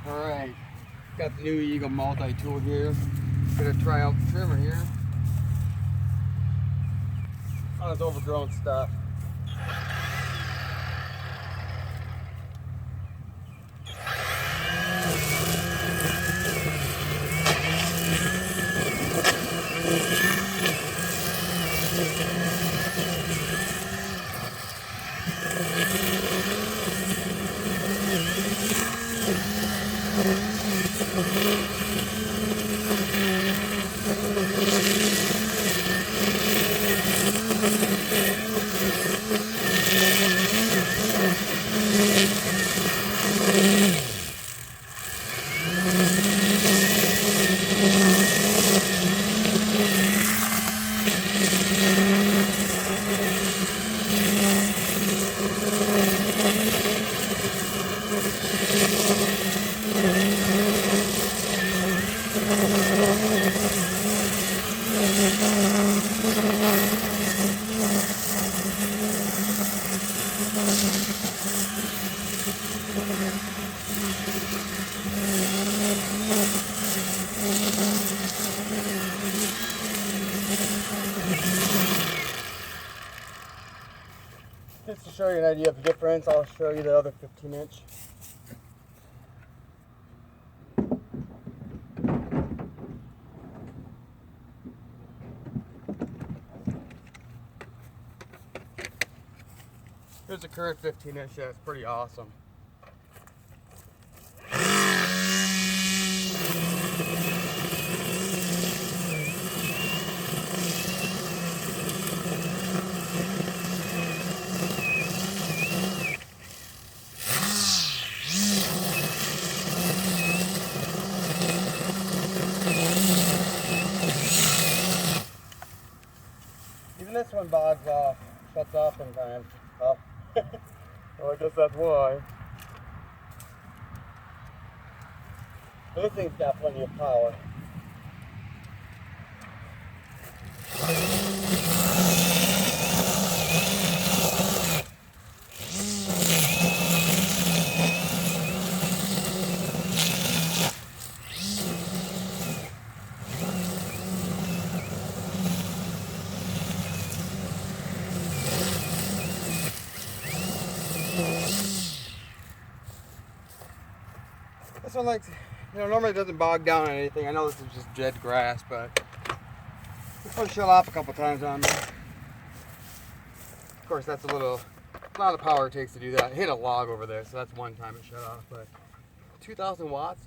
Alright, got the new Eagle multi-tool here. Gonna try out the trimmer here on its overgrown stuff. Just to show you an idea of the difference, I'll show you the other 15-inch. Here's the current 15-inch. Yeah, it's pretty awesome. Even this one bogs off, shuts off sometimes. Oh. Well, I guess that's why. This thing's got plenty of power. This one likes, normally it doesn't bog down on anything. I know this is just dead grass, but this one shut off a couple times on me. Of course, that's a lot of power it takes to do that. I hit a log over there, so that's one time it shut off, but 2,000 watts.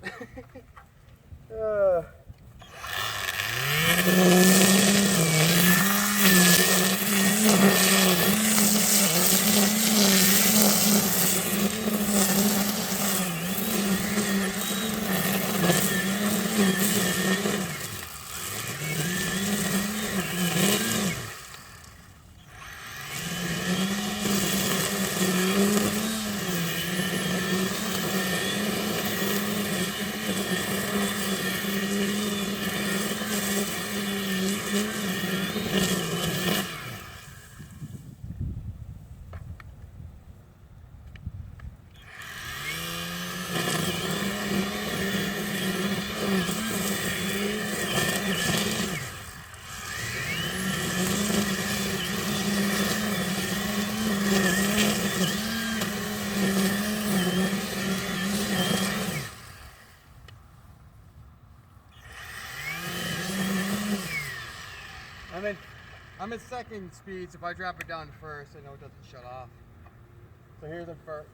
I'm at second speed, so if I drop it down to first, I know it doesn't shut off. So here's the first.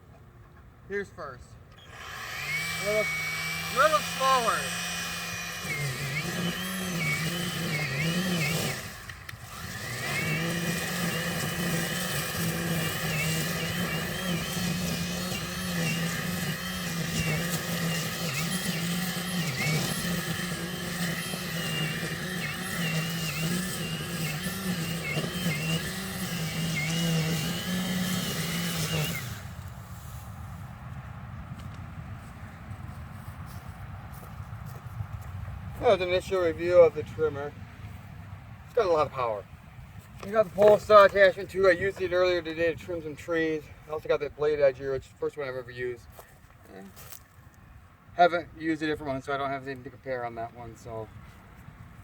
Here's first. A little slower. That was an initial review of the trimmer. It's got a lot of power. I got the pole saw attachment too. I used it earlier today to trim some trees. I also got that blade edge here, which is the first one I've ever used. haven't used a different one, so I don't have anything to compare on that one. So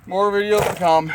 more videos to come.